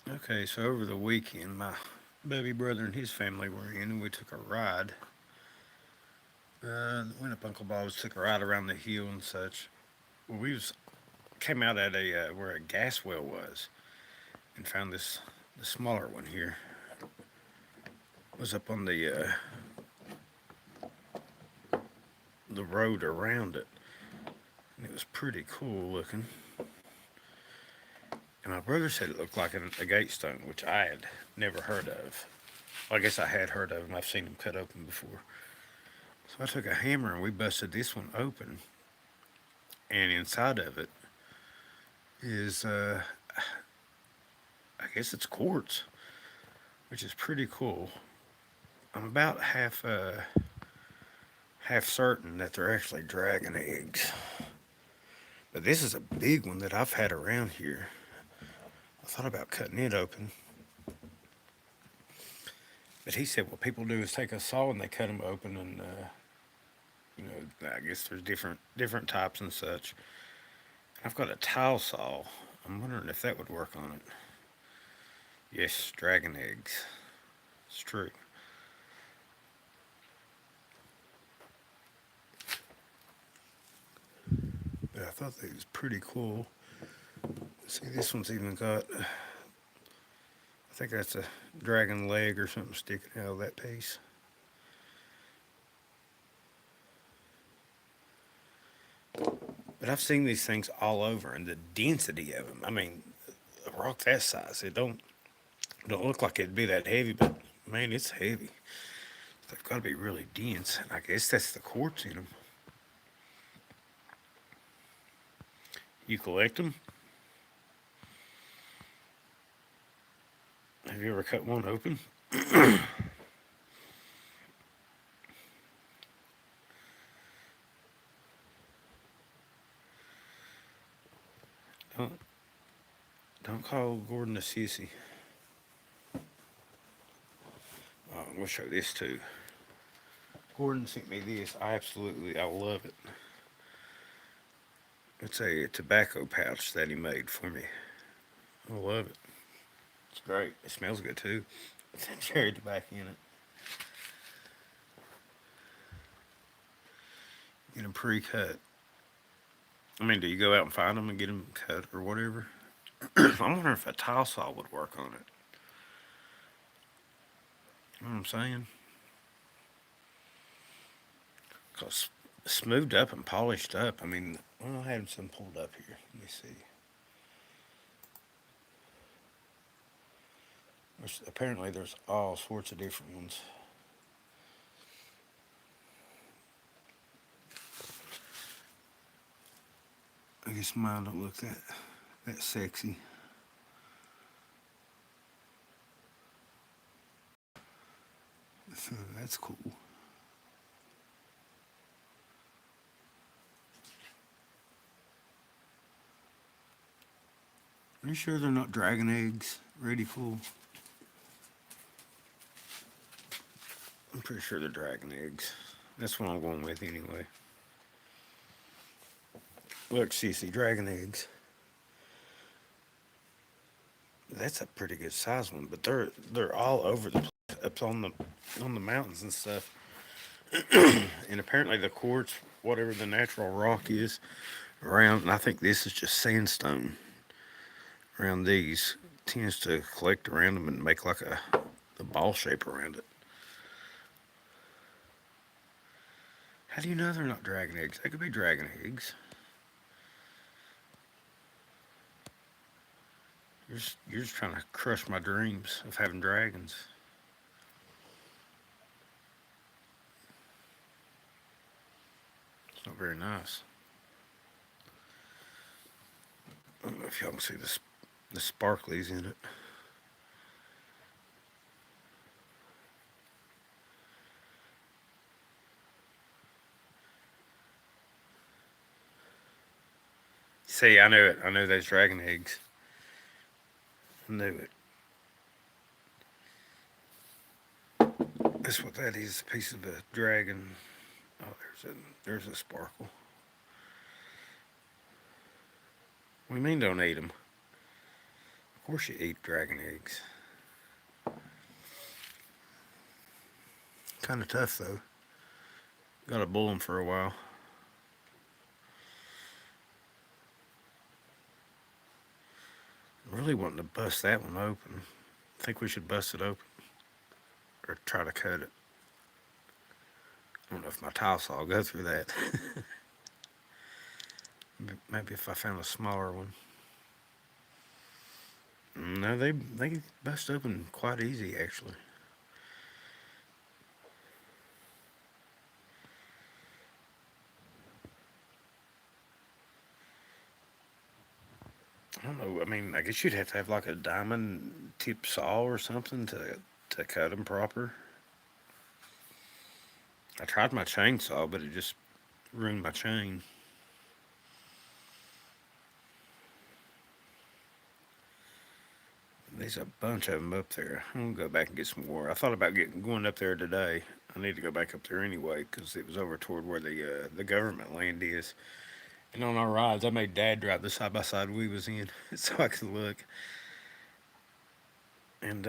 Okay, so over the weekend, my baby brother and his family were in, and we took a ride. Went up Uncle Bob's, took a ride around the hill and such. Well, we was came out at a where a gas well was, and found this the smaller one here was up on the road around it, and it was pretty cool looking. And my brother said it looked like an agate stone, which I had never heard of. Well, I guess I had heard of them. I've seen them cut open before. So I took a hammer and we busted this one open, and inside of it is I guess it's quartz, which is pretty cool. I'm about half certain that they're actually dragon eggs. But this is a big one that I've had around here. I thought about cutting it open, but he said what people do is take a saw and they cut them open, and I guess there's different types and such. I've got a tile saw. I'm wondering if that would work on it. Yes, dragon eggs. It's true. But I thought they was pretty cool. See, this one's even got, I think that's a dragon leg or something sticking out of that piece. But I've seen these things all over, and the density of them. I mean, a rock that size, it don't look like it'd be that heavy, but man, it's heavy. They've got to be really dense. And I guess that's the quartz in them. You collect them. Have you ever cut one open? Don't don't call Gordon a sissy. Oh, I'm gonna show this too. Gordon sent me this. I love it. It's a tobacco pouch that he made for me. I love it. It's great. It smells good too. It's cherry tobacco in it. Get them pre-cut. I mean, do you go out and find them and get them cut or whatever? I'm wondering if a tile saw would work on it. You know what I'm saying? Cause smoothed up and polished up. I mean, well, I had some pulled up here. Let me see. Apparently, there's all sorts of different ones. I guess mine don't look that sexy. So that's cool. Are you sure they're not dragon eggs? Ready full? I'm pretty sure they're dragon eggs. That's what I'm going with anyway. Look, Cece, dragon eggs. That's a pretty good size one, but they're all over the place, up on the mountains and stuff. And apparently the quartz, whatever the natural rock is around, and I think this is just sandstone around these, tends to collect around them and make like a ball shape around it. How do you know they're not dragon eggs? They could be dragon eggs. You're just trying to crush my dreams of having dragons. It's not very nice. I don't know if y'all can see the sparklies in it. See, I knew it. I knew those dragon eggs. I knew it. That's what that is. A piece of a dragon. Oh, there's a sparkle. We mean don't eat them. Of course, you eat dragon eggs. Kind of tough though. Got to boil them for a while. Really wanting to bust that one open. Think we should bust it open or try to cut it. I don't know if my tile saw will go through that. Maybe if I found a smaller one. No, they bust open quite easy actually. I don't know. I mean, I guess you'd have to have like a diamond tip saw or something to cut them proper. I tried my chainsaw, but it just ruined my chain. There's a bunch of them up there. I'm gonna go back and get some more. I thought about going up there today. I need to go back up there anyway because it was over toward where the government land is. And on our rides, I made Dad drive the side by side we was in so I could look. And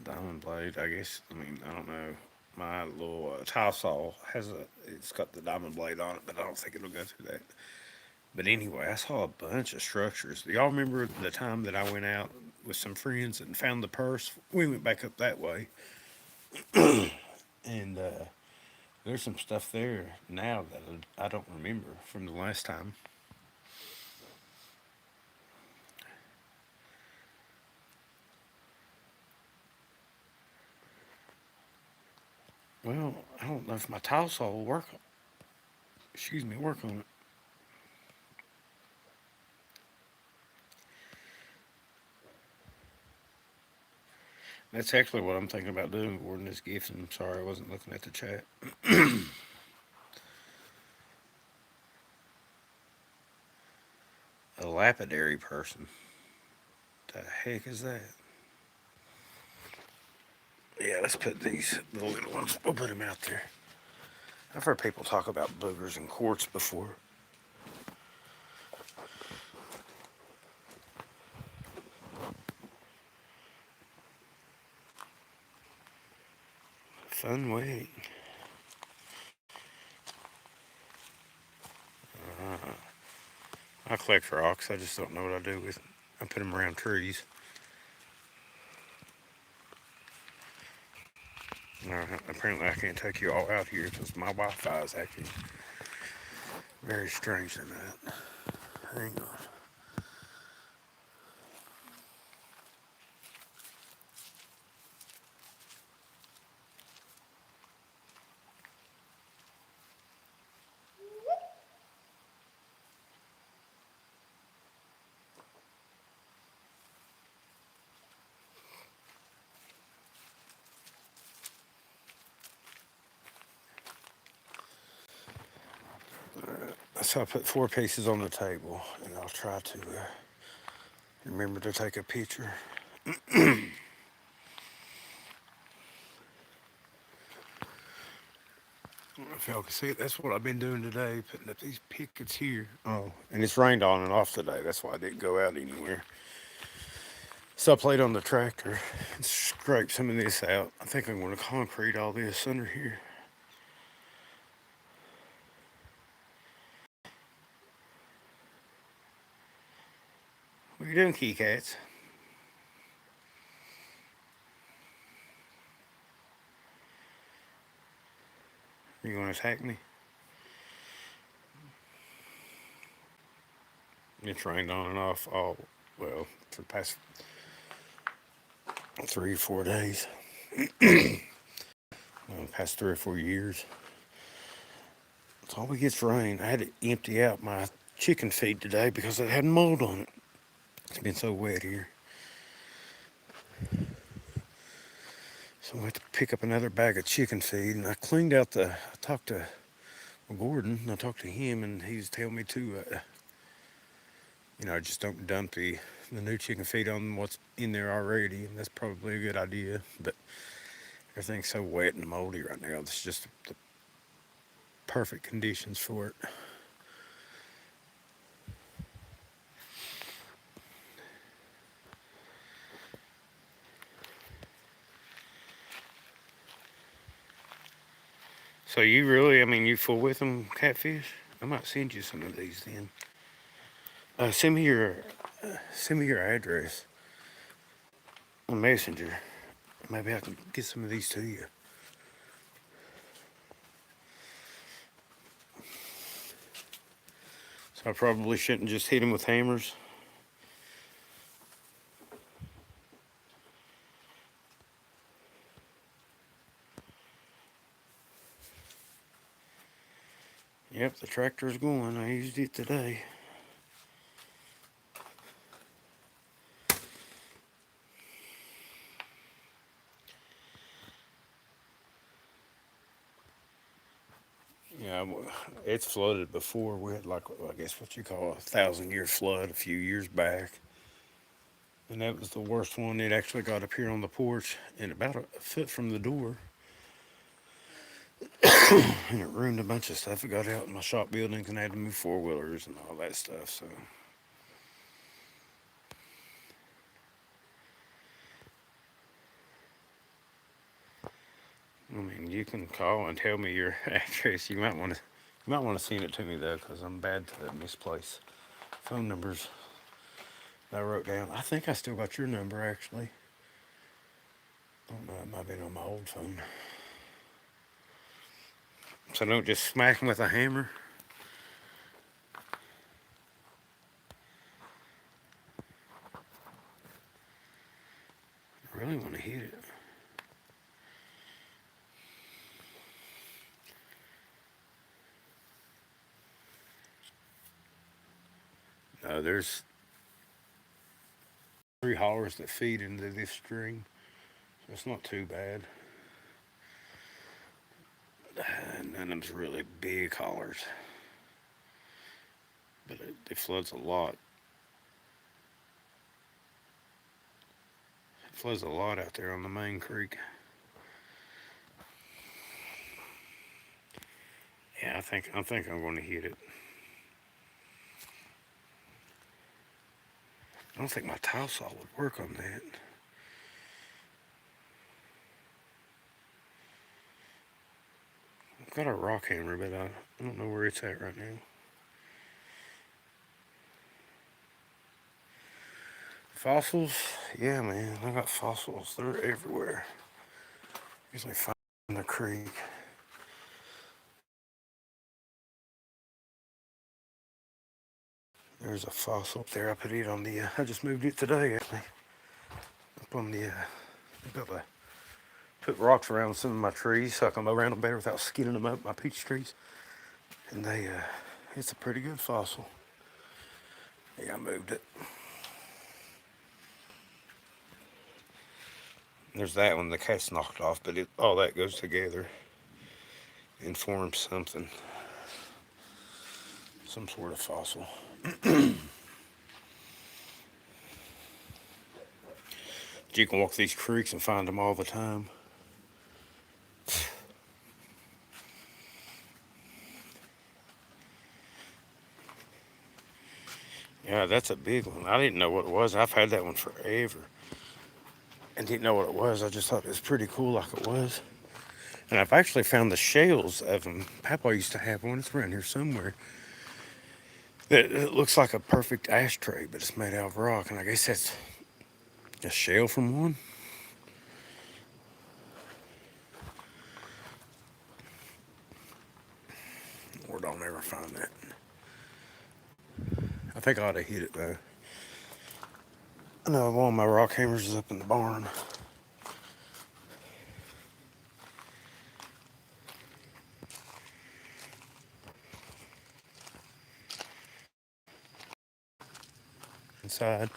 diamond blade, I guess. I mean, I don't know. My little tile saw it's got the diamond blade on it, but I don't think it'll go through that. But anyway, I saw a bunch of structures. Do y'all remember the time that I went out with some friends and found the purse? We went back up that way, and there's some stuff there now that I don't remember from the last time. Well, I don't know if my tile saw will work. Excuse me, work on it. That's actually what I'm thinking about doing, Gordon. This gift. And I'm sorry I wasn't looking at the chat. A lapidary person. The heck is that? Yeah, let's put the little ones. We'll put them out there. I've heard people talk about boogers and quartz before. Fun way. I collect rocks. I just don't know what I do with them. I put them around trees. Apparently, I can't take you all out here because my Wi-Fi is acting very strange tonight. Hang on. So I put 4 pieces on the table, and I'll try to remember to take a picture. If y'all can see it, that's what I've been doing today, putting up these pickets here. Oh, and it's rained on and off today. That's why I didn't go out anywhere. So I played on the tractor and scraped some of this out. I think I'm going to concrete all this under here. What are you doing, Key Cats? Are you going to attack me? It's rained on and off all, well, for the past 3 or 4 days. Past 3 or 4 years. It's always gets rain. I had to empty out my chicken feed today because it had mold on it. It's been so wet here. So I had to pick up another bag of chicken feed, and I cleaned out I talked to Gordon, and I talked to him, and he's telling me to, just don't dump the new chicken feed on what's in there already, and that's probably a good idea. But everything's so wet and moldy right now. It's just the perfect conditions for it. So you really, I mean, you full with them catfish? I might send you some of these then. Send me your address on Messenger. Maybe I can get some of these to you. So I probably shouldn't just hit them with hammers. Yep, the tractor's going. I used it today. Yeah, it's flooded before. We had like, I guess what you call a 1,000 year flood a few years back. And that was the worst one. It actually got up here on the porch and about a foot from the door. And it ruined a bunch of stuff. It got out in my shop buildings and I had to move 4 wheelers and all that stuff. So, I mean, you can call and tell me your address. You might want to send it to me though, because I'm bad to misplace phone numbers that I wrote down. I think I still got your number actually. I don't know. It might have been on my old phone. So don't just smack them with a hammer. I really want to hit it. No, there's 3 hollers that feed into this string, so it's not too bad. And none of them's really big hollers, but it floods a lot. It floods a lot out there on the main creek. Yeah, I think I'm going to hit it. I don't think my tile saw would work on that. I've got a rock hammer, but I don't know where it's at right now. Fossils? Yeah, man, I got fossils. They're everywhere. Usually find in the creek. There's a fossil up there. I put it on the. I just moved it today, actually. Up on the. Put rocks around some of my trees so I can mow around them better without skinning them up. My peach trees, and it's a pretty good fossil. Yeah, I moved it. There's that one. The cat's knocked off, but all that goes together and forms something, some sort of fossil. You can walk these creeks and find them all the time. Yeah, that's a big one. I didn't know what it was. I've had that one forever and didn't know what it was. I just thought it was pretty cool like it was. And I've actually found the shells of them. Papa used to have one. It's around here somewhere. That it looks like a perfect ashtray, but it's made out of rock. And I guess that's a shell from one. Or don't ever find that. I think I ought to hit it though. I know one of my rock hammers is up in the barn. Inside.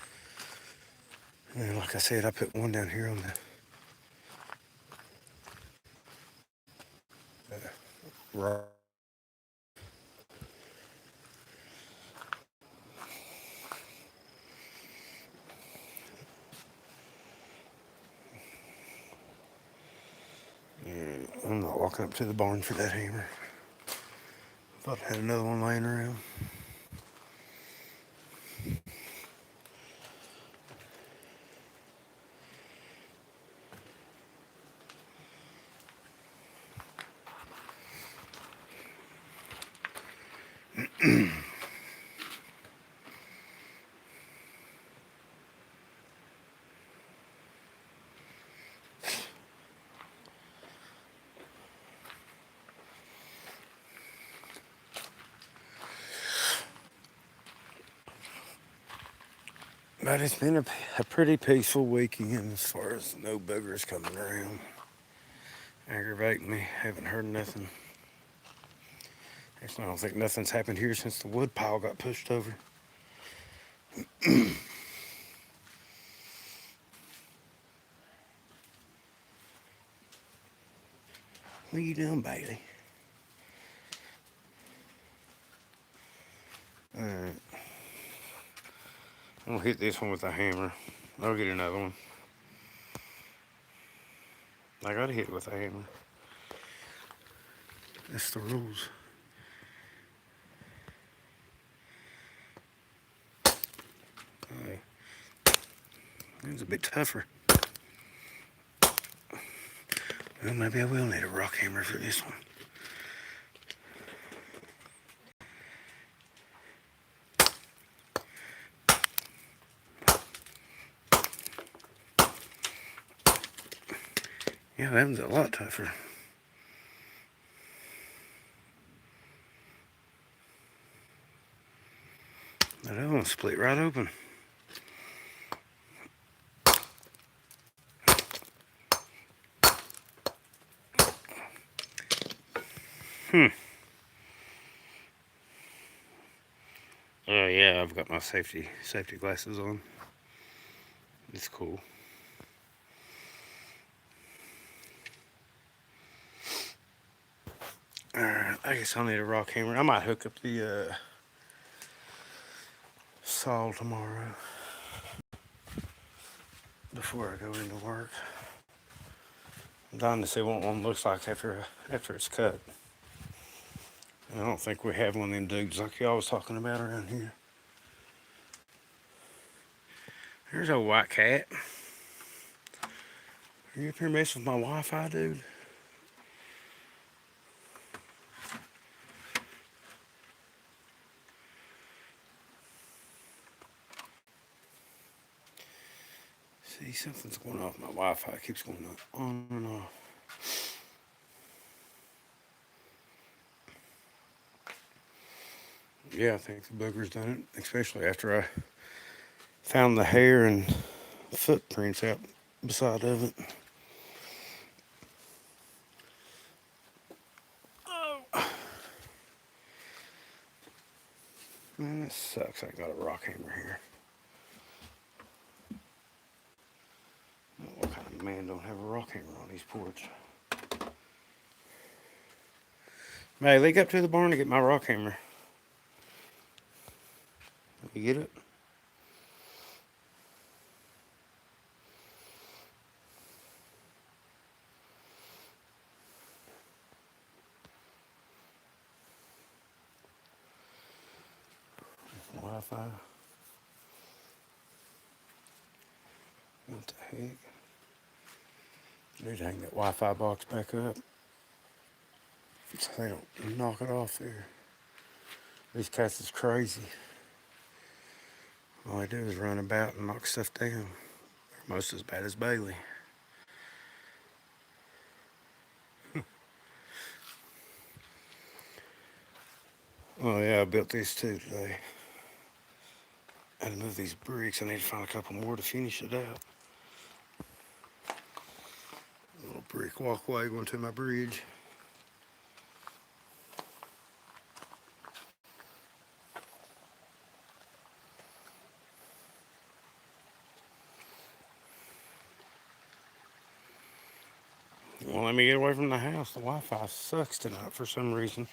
And like I said, I put one down here on the rock. And I'm not walking up to the barn for that hammer. Thought I had another one laying around. But it's been a pretty peaceful weekend as far as no boogers coming around, aggravating me. Haven't heard nothing. Actually, I don't think nothing's happened here since the wood pile got pushed over. What are you doing, Bailey? Alright. I'm gonna hit this one with a hammer. I'll get another one. I gotta hit it with a hammer. That's the rules. Hey, it's a bit tougher. Well, maybe I will need a rock hammer for this one. Yeah, that one's a lot tougher. That other one split right open. Oh yeah, I've got my safety glasses on. It's cool. Alright, I guess I'll need a rock hammer. I might hook up the saw tomorrow before I go into work. I'm dying to see what one looks like after it's cut. I don't think we have one of them dudes like y'all was talking about around here. There's a white cat. Are you up here messing with my Wi-Fi, dude? See, something's going off. My Wi-Fi keeps going on and off. Yeah, I think the booger's done it, especially after I found the hair and footprints out beside of it. Man, that sucks. I got a rock hammer here. What kind of man don't have a rock hammer on his porch? Hey, leak up to the barn to get my rock hammer. You get it? Wi-Fi. What the heck? Need to hang that Wi-Fi box back up so they don't knock it off there. These cats is crazy. All they do is run about and knock stuff down. They're almost as bad as Bailey. Oh yeah, I built these too today. I had to move these bricks. I need to find a couple more to finish it out. A little brick walkway going to my bridge. Well, let me get away from the house. The Wi-Fi sucks tonight for some reason.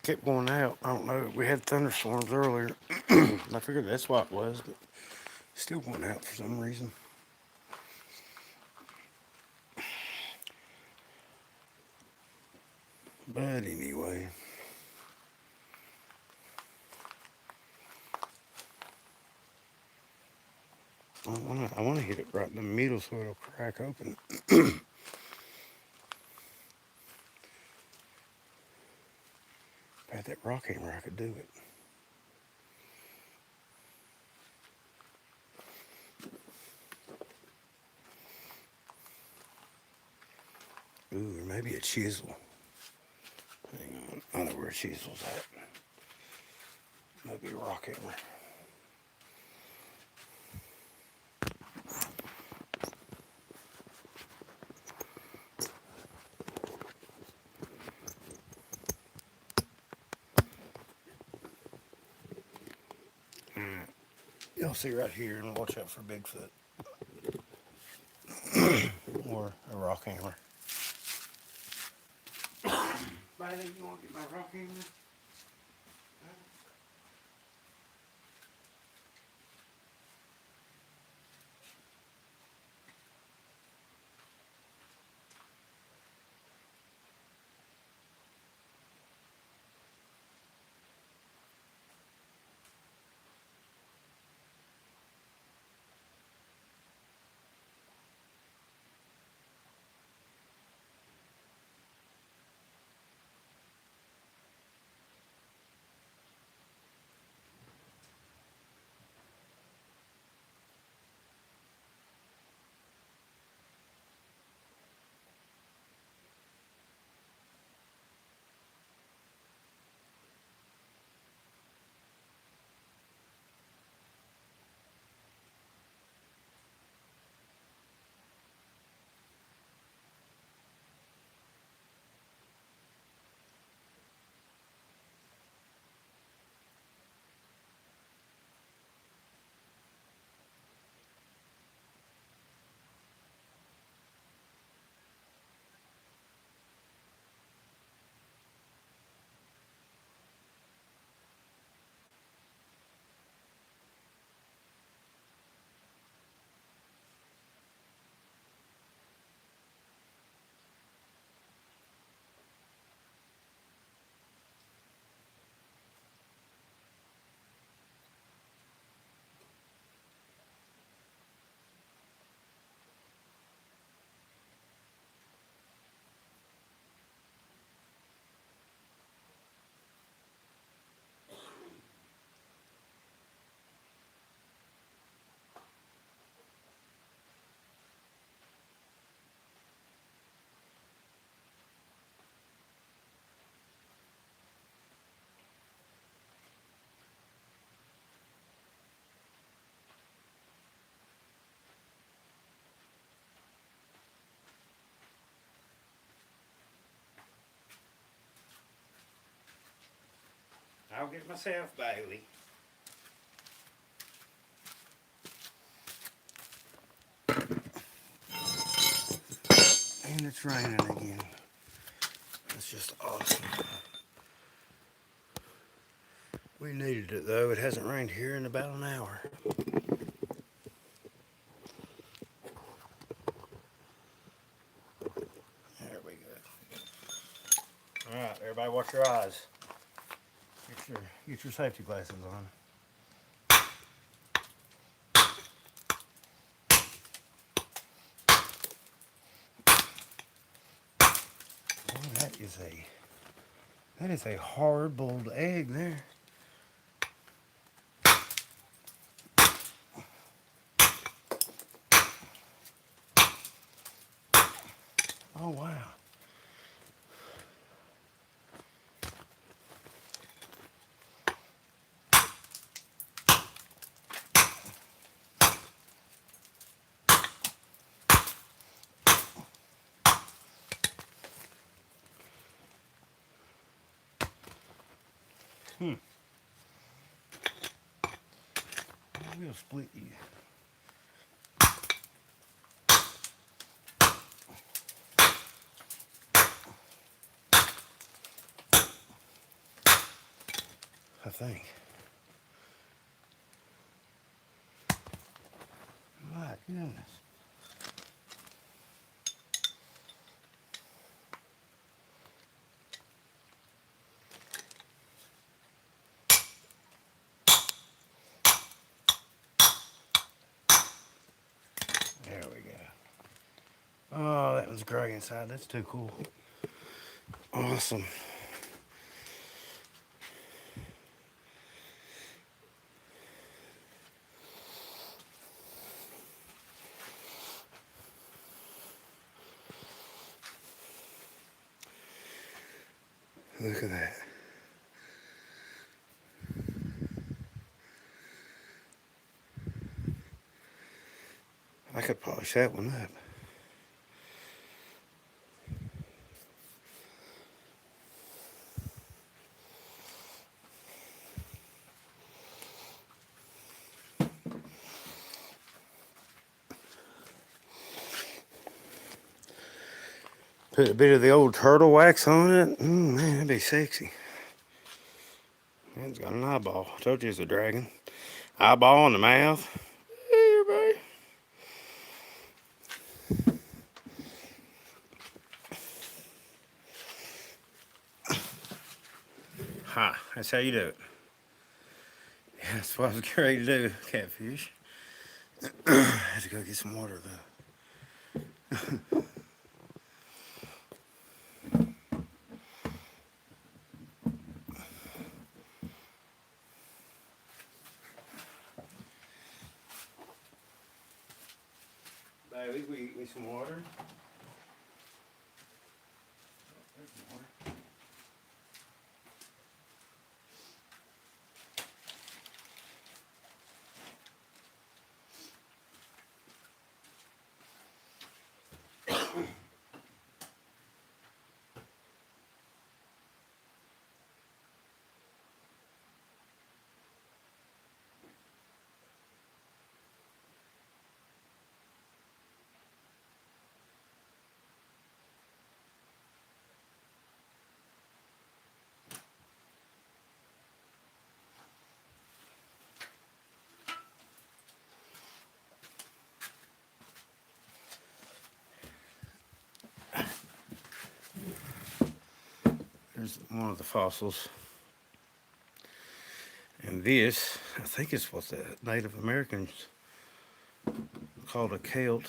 Kept going out. I don't know. We had thunderstorms earlier. I figured that's what it was, but still going out for some reason. But anyway. I wanna hit it right in the middle so it'll crack open. I had that rock hammer, I could do it. Ooh, or maybe a chisel. Hang on, I know where a chisel's at. Maybe a rock hammer. You'll see right here, and watch out for Bigfoot or a rock hammer. Buddy, you want to get my rock hammer? I'll get myself, Bailey. And it's raining again. It's just awesome. We needed it though. It hasn't rained here in about an hour. There we go. All right, everybody, watch your eyes. Get your safety glasses on. Oh, that is a hard-boiled egg there. Oh wow. We'll split you. I think. My goodness. There we go. Oh, that was gray inside. That's too cool. Awesome. Look at that. I could polish that one up. Put a bit of the old turtle wax on it. Man, that'd be sexy. It's got an eyeball. I told you it's a dragon. Eyeball in the mouth. Hey, everybody. Ha, that's how you do it. Yeah, that's what I was getting ready to do, catfish. I had to go get some water, though. Baby, we eat me some water. There's some water. There's one of the fossils. And this, I think it's what the Native Americans called a celt.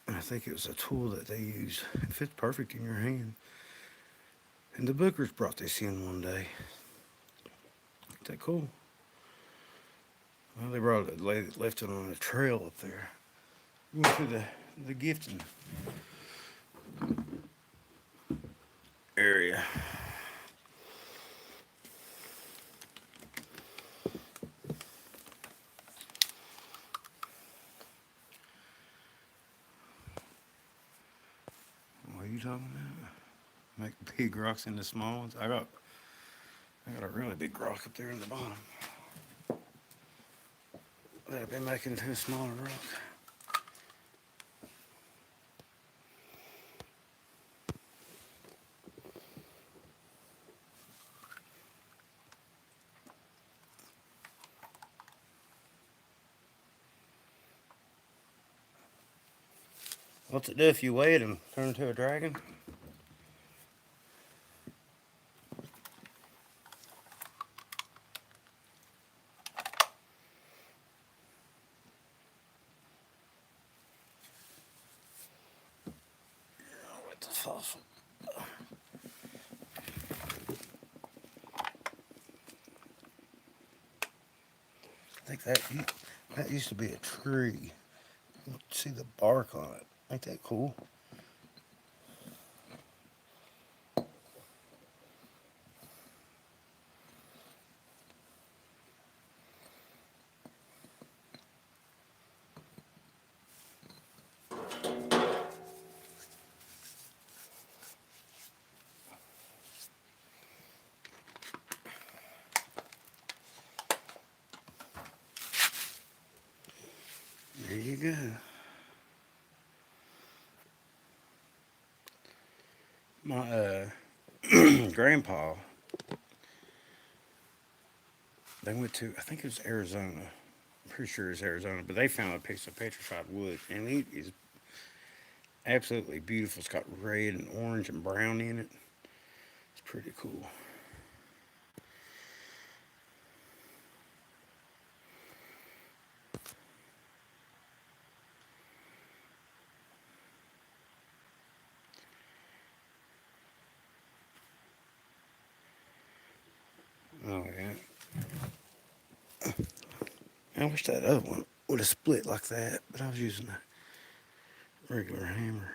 And I think it was a tool that they used. It fits perfect in your hand. And the Bookers brought this in one day. Isn't that cool? Well, they brought it, left it on a trail up there. Went to the gifting area. What are you talking about? Make big rocks into small ones. I got a really big rock up there in the bottom that I've been making into a smaller rock. What's it do if you weigh it and turn into a dragon? I'll let this fossil. I think that used to be a tree. You can see the bark on it. Ain't that cool? There you go. My grandpa, they went to, I think it was Arizona. I'm pretty sure it's Arizona, but they found a piece of petrified wood, and it is absolutely beautiful. It's got red and orange and brown in it. It's pretty cool. Oh yeah. I wish that other one would have split like that, but I was using a regular hammer.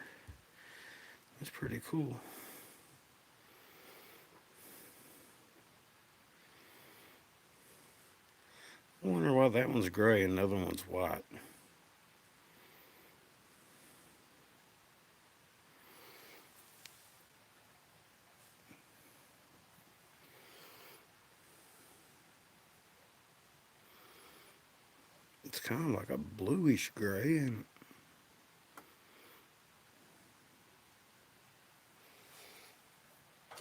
It's pretty cool. I wonder why that one's gray and the other one's white. It's kind of like a bluish gray, and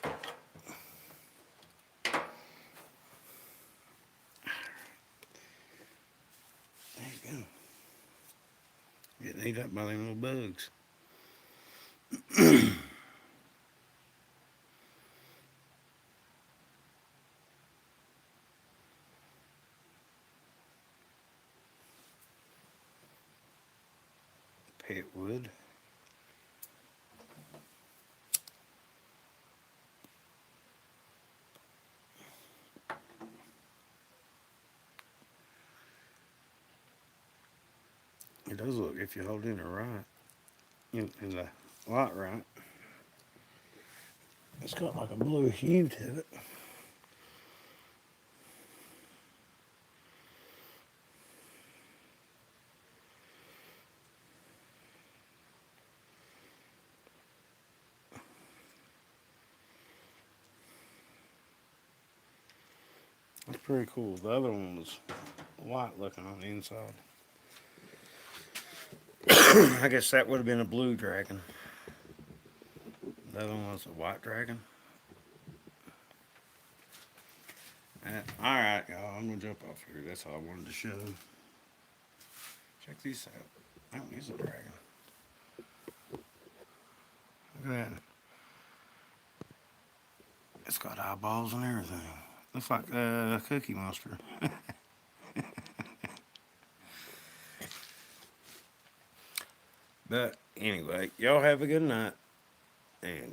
there you go. Getting ate up by them little bugs. Pet wood. It does look, if you hold in it right, in the light right, it's got like a blue hue to it. That's pretty cool. The other one was white looking on the inside. I guess that would have been a blue dragon. The other one was a white dragon. All right, y'all. I'm gonna jump off here. That's all I wanted to show. Check these out. That one is a dragon. Look at that. It's got eyeballs and everything. Looks like a Cookie Monster. But anyway, y'all have a good night and